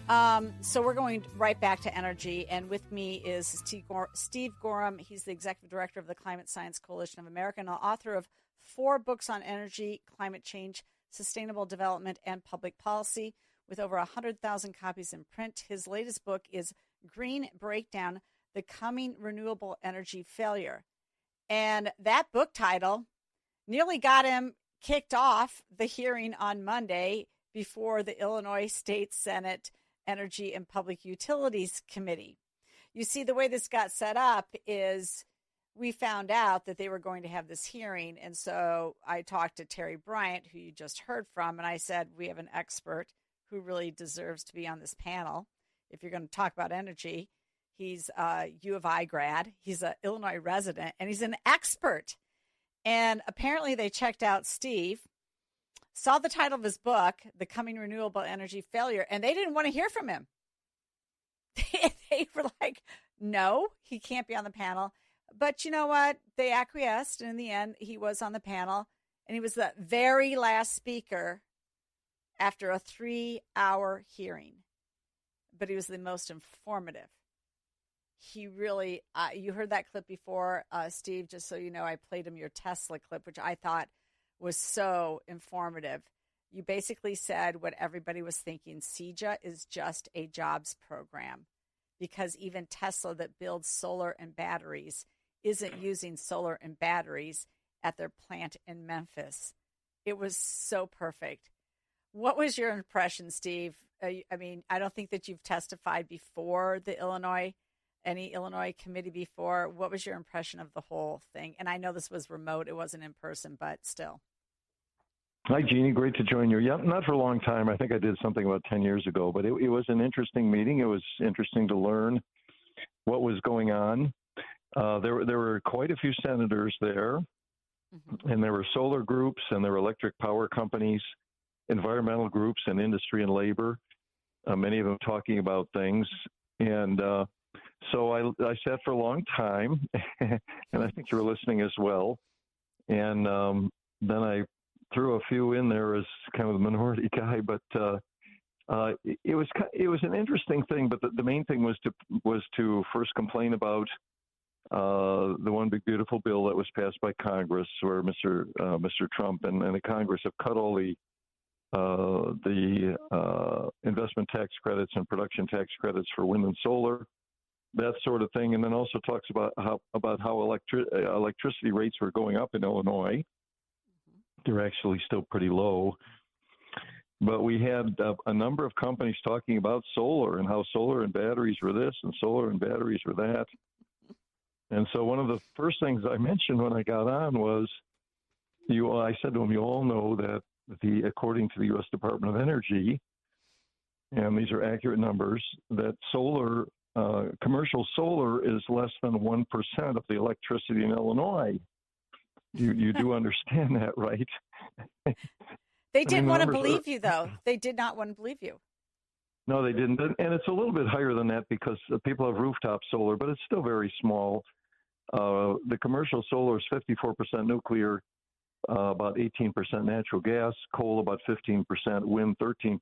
So we're going right back to energy, and with me is Steve Goreham. He's the executive director of the Climate Science Coalition of America and the author of 4 books on energy, climate change, sustainable development, and public policy, with over 100,000 copies in print. His latest book is Green Breakdown, The Coming Renewable Energy Failure. And that book title nearly got him kicked off the hearing on Monday before the Illinois State Senate Energy and Public Utilities Committee. You see, the way this got set up is we found out that they were going to have this hearing. And so I talked to Terry Bryant, who you just heard from, and I said, we have an expert who really deserves to be on this panel. If you're going to talk about energy, he's a U of I grad, he's an Illinois resident, and he's an expert. And apparently they checked out Steve, saw the title of his book, The Coming Renewable Energy Failure, and they didn't want to hear from him. They were like, no, he can't be on the panel. But you know what? They acquiesced, and in the end, he was on the panel, and he was the very last speaker after a 3-hour hearing. But he was the most informative. He really, you heard that clip before, Steve, just so you know, I played him your Tesla clip, which I thought was so informative. You basically said what everybody was thinking. CEJA is just a jobs program because even Tesla that builds solar and batteries isn't using solar and batteries at their plant in Memphis. It was so perfect. What was your impression, Steve? I mean, I don't think that you've testified before any Illinois committee before. What was your impression of the whole thing? And I know this was remote. It wasn't in person, but still. Hi, Jeannie. Great to join you. Yeah, not for a long time. I think I did something about 10 years ago, but it was an interesting meeting. It was interesting to learn what was going on. There were quite a few senators there, and there were solar groups, and there were electric power companies, environmental groups, and industry and labor, many of them talking about things. And so I sat for a long time, and I think you were listening as well. And then I threw a few in there as kind of the minority guy, but it was an interesting thing. But the main thing was to first complain about the one big beautiful bill that was passed by Congress, where Mr. Trump and the Congress have cut all the investment tax credits and production tax credits for wind and solar, that sort of thing, and then also talks about how electricity rates were going up in Illinois. They're actually still pretty low. But we had a number of companies talking about solar and how solar and batteries were this and solar and batteries were that. And so one of the first things I mentioned when I got on was, I said to them, you all know that according to the U.S. Department of Energy, and these are accurate numbers, that commercial solar is less than 1% of the electricity in Illinois. You do understand that, right? They didn't want to believe you, though. They did not want to believe you. No, they didn't. And it's a little bit higher than that because people have rooftop solar, but it's still very small. The commercial solar is 54% nuclear, about 18% natural gas, coal about 15%, wind 13%,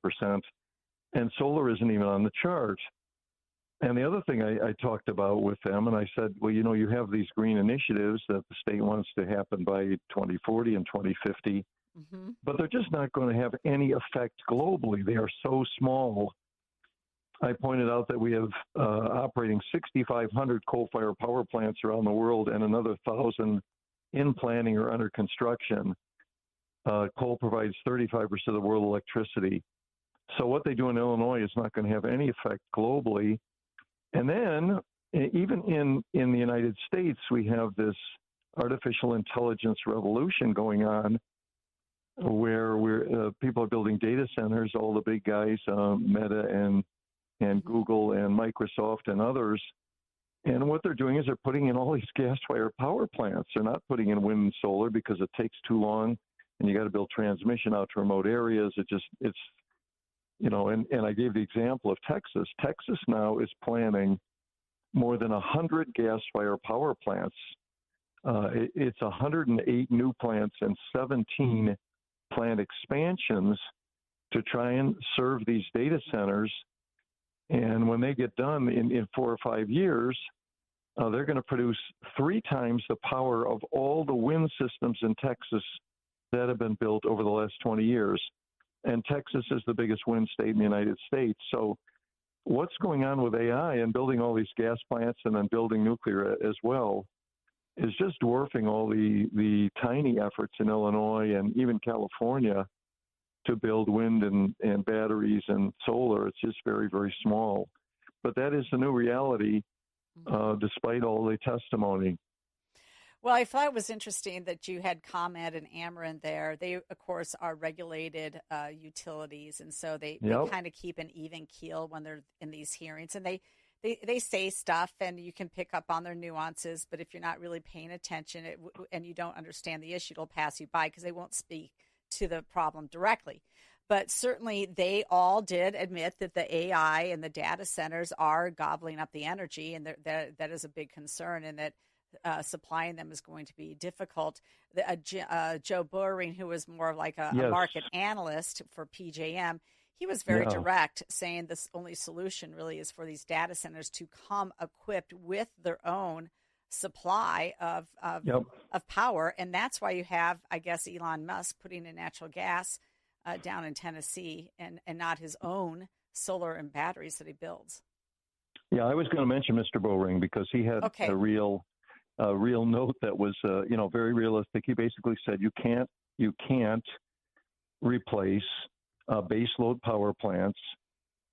and solar isn't even on the chart. And the other thing I talked about with them, and I said, well, you have these green initiatives that the state wants to happen by 2040 and 2050, but they're just not going to have any effect globally. They are so small. I pointed out that we have operating 6,500 coal-fired power plants around the world and another 1,000 in planning or under construction. Coal provides 35% of the world electricity. So what they do in Illinois is not going to have any effect globally. And then even in the United States, we have this artificial intelligence revolution going on where people are building data centers, all the big guys, Meta and Google and Microsoft and others. And what they're doing is they're putting in all these gas-fired power plants. They're not putting in wind and solar because it takes too long, and you got to build transmission out to remote areas. And I gave the example of Texas. Texas now is planning more than 100 gas-fired power plants. It's 108 new plants and 17 plant expansions to try and serve these data centers And when they get done in 4 or 5 years, they're going to produce 3 times the power of all the wind systems in Texas that have been built over the last 20 years. And Texas is the biggest wind state in the United States. So what's going on with AI and building all these gas plants and then building nuclear as well is just dwarfing all the tiny efforts in Illinois and even California to build wind and batteries and solar. It's just very, very small. But that is the new reality, despite all the testimony. Well, I thought it was interesting that you had ComEd and Ameren there. They, of course, are regulated utilities, and so they kind of keep an even keel when they're in these hearings. And they say stuff, and you can pick up on their nuances, but if you're not really paying attention and you don't understand the issue, it'll pass you by because they won't speak to the problem directly. But certainly they all did admit that the AI and the data centers are gobbling up the energy, and that is a big concern, and that supplying them is going to be difficult. Joe Boehring, who was more like a market analyst for PJM, he was very direct, saying this only solution really is for these data centers to come equipped with their own supply of power. And that's why you have, I guess, Elon Musk putting in natural gas down in Tennessee and not his own solar and batteries that he builds. Yeah, I was going to mention Mr. Boehring because he had a real note that was, very realistic. He basically said you can't replace baseload power plants,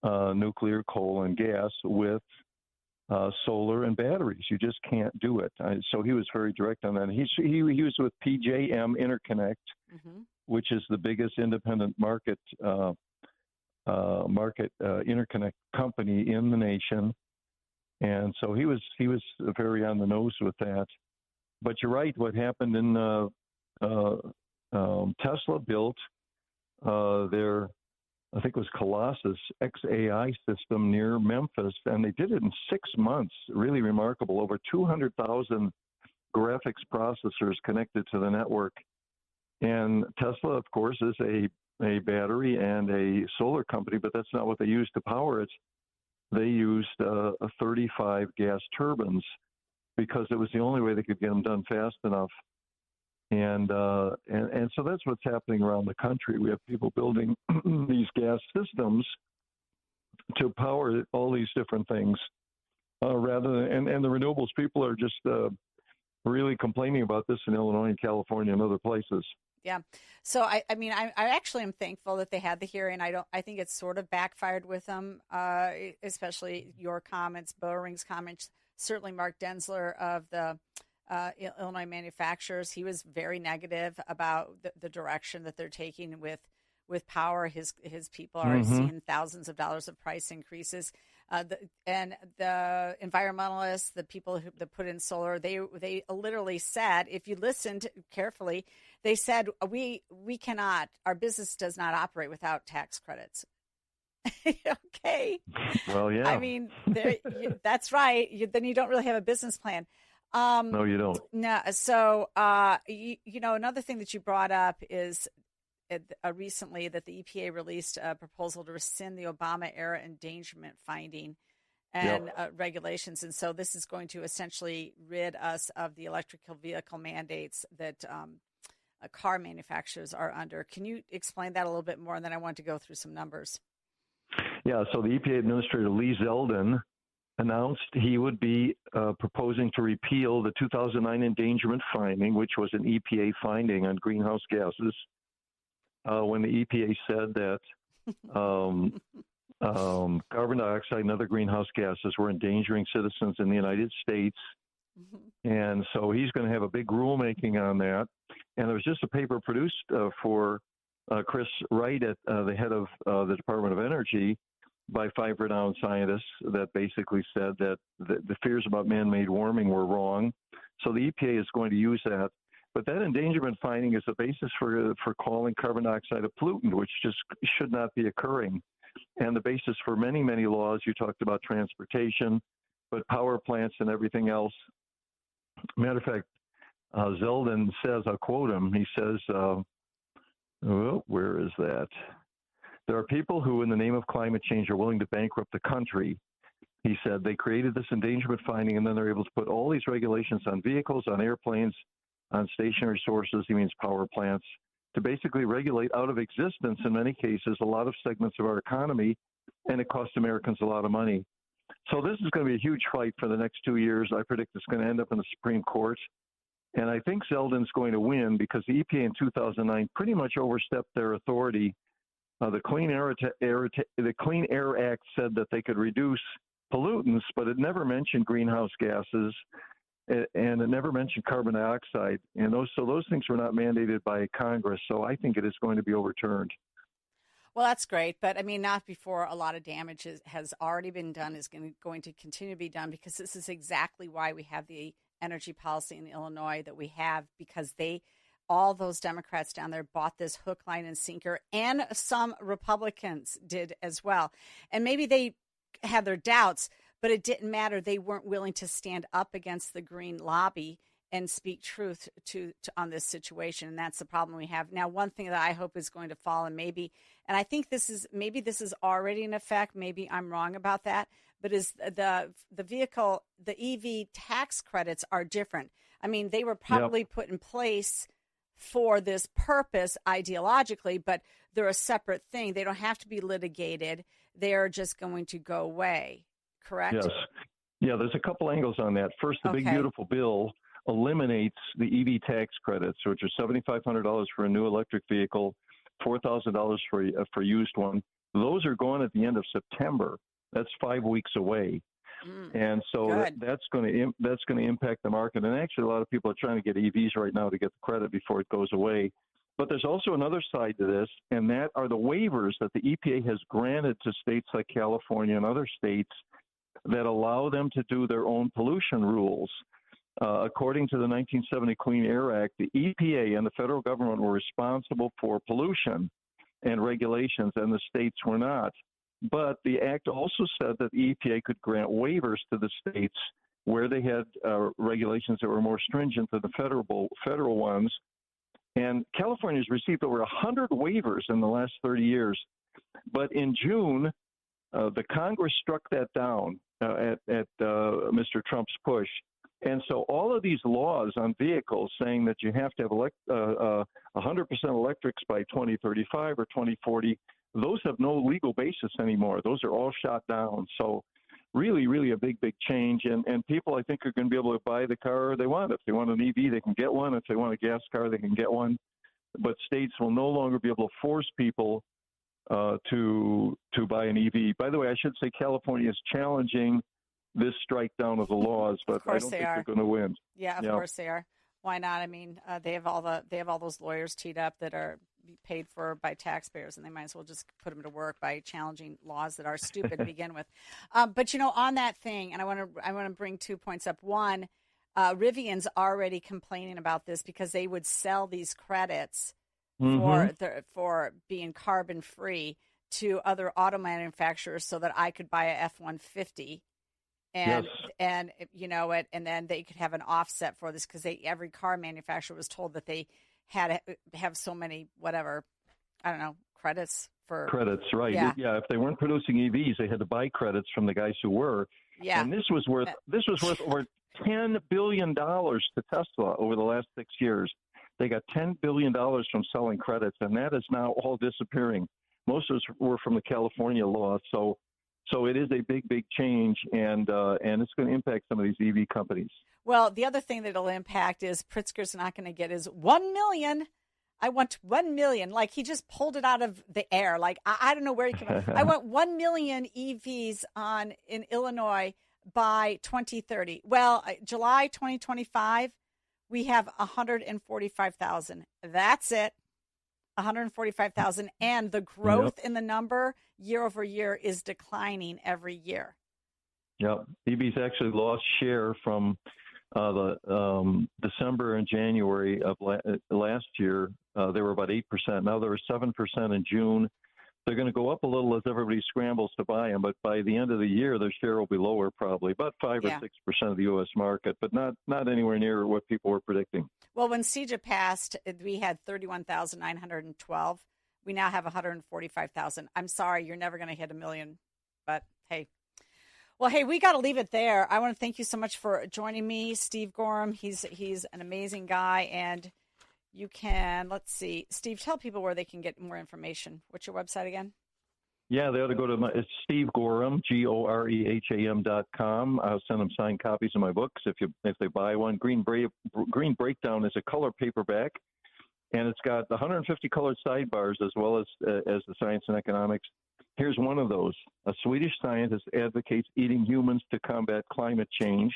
nuclear, coal, and gas with solar and batteries. You just can't do it. So he was very direct on that. He was with PJM Interconnect, which is the biggest independent market interconnect company in the nation. And so he was very on the nose with that. But you're right. What happened in Tesla built their, I think it was Colossus XAI system near Memphis, and they did it in 6 months. Really remarkable. Over 200,000 graphics processors connected to the network. And Tesla, of course, is a battery and a solar company, but that's not what they use to power it. They used 35 gas turbines because it was the only way they could get them done fast enough. And so that's what's happening around the country. We have people building these gas systems to power all these different things, rather than, and the renewables people are just really complaining about this in Illinois and California and other places. Yeah. So I actually am thankful that they had the hearing. I think it's sort of backfired with them, especially your comments, Boehring's comments. Certainly Mark Denzler of the Illinois manufacturers, he was very negative about the direction that they're taking with power. His people are seeing thousands of dollars of price increases. And the environmentalists, the people that put in solar, they literally said, if you listened carefully, they said, we cannot, our business does not operate without tax credits. Okay. Well, yeah. I mean, that's right. Then you don't really have a business plan. No, you don't. No. So, another thing that you brought up is recently that the EPA released a proposal to rescind the Obama-era endangerment finding and regulations. And so this is going to essentially rid us of the electrical vehicle mandates that car manufacturers are under. Can you explain that a little bit more? And then I want to go through some numbers. Yeah, so the EPA Administrator Lee Zeldin announced he would be proposing to repeal the 2009 endangerment finding, which was an EPA finding on greenhouse gases, when the EPA said that carbon dioxide and other greenhouse gases were endangering citizens in the United States. And so he's going to have a big rulemaking on that. And there was just a paper produced for Chris Wright at the head of the Department of Energy by 5 renowned scientists that basically said that the fears about man-made warming were wrong. So the EPA is going to use that. But that endangerment finding is the basis for calling carbon dioxide a pollutant, which just should not be occurring. And the basis for many, many laws, you talked about transportation, but power plants and everything else. Matter of fact, Zeldin says, I'll quote him, he says, where is that? There are people who, in the name of climate change, are willing to bankrupt the country. He said they created this endangerment finding, and then they're able to put all these regulations on vehicles, on airplanes, on stationary sources, he means power plants, to basically regulate out of existence, in many cases, a lot of segments of our economy, and it costs Americans a lot of money. So this is going to be a huge fight for the next 2 years. I predict it's going to end up in the Supreme Court. And I think Zeldin's going to win because the EPA in 2009 pretty much overstepped their authority. The Clean Air Act said that they could reduce pollutants, but it never mentioned greenhouse gases, and it never mentioned carbon dioxide. And those things were not mandated by Congress. So I think it is going to be overturned. Well, that's great, but I mean, not before a lot of damage has already been done, is going to continue to be done, because this is exactly why we have the energy policy in Illinois that we have, because all those Democrats down there bought this hook, line, and sinker, and some Republicans did as well. And maybe they had their doubts, but it didn't matter. They weren't willing to stand up against the green lobby and speak truth to on this situation. And that's the problem we have. Now, one thing that I hope is going to fall, and I think this is already in effect, maybe I'm wrong about that, but is the EV tax credits are different. I mean, they were probably put in place for this purpose ideologically, but they're a separate thing. They don't have to be litigated. They're just going to go away, correct? Yes. Yeah, there's a couple angles on that. First, the big, beautiful bill eliminates the EV tax credits, which are $7,500 for a new electric vehicle, $4,000 for used one. Those are gone at the end of September. That's 5 weeks away. And so that's going to impact the market. And actually, a lot of people are trying to get EVs right now to get the credit before it goes away. But there's also another side to this, and that are the waivers that the EPA has granted to states like California and other states that allow them to do their own pollution rules. According to the 1970 Clean Air Act, the EPA and the federal government were responsible for pollution and regulations, and the states were not. But the act also said that the EPA could grant waivers to the states where they had regulations that were more stringent than the federal ones. And California has received over 100 waivers in the last 30 years. But in June, the Congress struck that down at Mr. Trump's push. And so all of these laws on vehicles saying that you have to have 100% electrics by 2035 or 2040, those have no legal basis anymore. Those are all shot down. So really, really a big, big change. And people, I think, are going to be able to buy the car they want. If they want an EV, they can get one. If they want a gas car, they can get one. But states will no longer be able to force people to buy an EV. By the way, I should say California is challenging this strike down of the laws, but I don't think they're going to win. Yeah, of course they are. Why not? I mean, they have all those lawyers teed up that are paid for by taxpayers, and they might as well just put them to work by challenging laws that are stupid to begin with. But on that thing, and I want to bring 2 points up. One, Rivian's already complaining about this because they would sell these credits for being carbon free to other auto manufacturers so that I could buy a F-150. And then they could have an offset for this because every car manufacturer was told that they had to have so many credits for credits, right? Yeah, if they weren't producing EVs, they had to buy credits from the guys who were. Yeah, and this was worth over $10 billion to Tesla over the last 6 years. They got $10 billion from selling credits, and that is now all disappearing. Most of us were from the California law, so it is a big, big change, and it's going to impact some of these EV companies. Well, the other thing that it'll impact is Pritzker's not going to get his 1 million. I want 1 million. Like, he just pulled it out of the air. Like, I don't know where he came from. I want 1 million EVs in Illinois by 2030. Well, July 2025, we have 145,000. That's it. 145,000. And the growth in the number year over year is declining every year. Yep. EVs actually lost share from the December and January of last year. They were about 8%. Now they're 7% in June. They're going to go up a little as everybody scrambles to buy them, but by the end of the year, their share will be lower, probably about 5 or 6% of the U.S. market, but not anywhere near what people were predicting. Well, when CEJA passed, we had 31,912. We now have 145,000. I'm sorry, you're never going to hit 1 million, but hey. Well, hey, we got to leave it there. I want to thank you so much for joining me, Steve Goreham. He's an amazing guy, and you can, let's see, Steve, tell people where they can get more information. What's your website again? Yeah, they ought to go to it's Steve Goreham, GOREHAM.com. I'll send them signed copies of my books if they buy one. Green Breakdown is a color paperback, and it's got 150 colored sidebars as well as the science and economics. Here's one of those. A Swedish scientist advocates eating humans to combat climate change.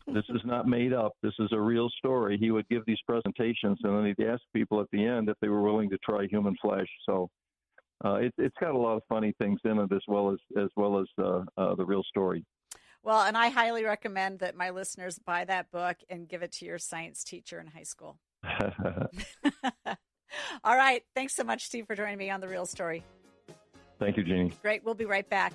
This is not made up. This is a real story. He would give these presentations, and then he'd ask people at the end if they were willing to try human flesh. So it's got a lot of funny things in it as well as the real story. Well, and I highly recommend that my listeners buy that book and give it to your science teacher in high school. All right. Thanks so much, Steve, for joining me on The Real Story. Thank you, Jeannie. Great. We'll be right back.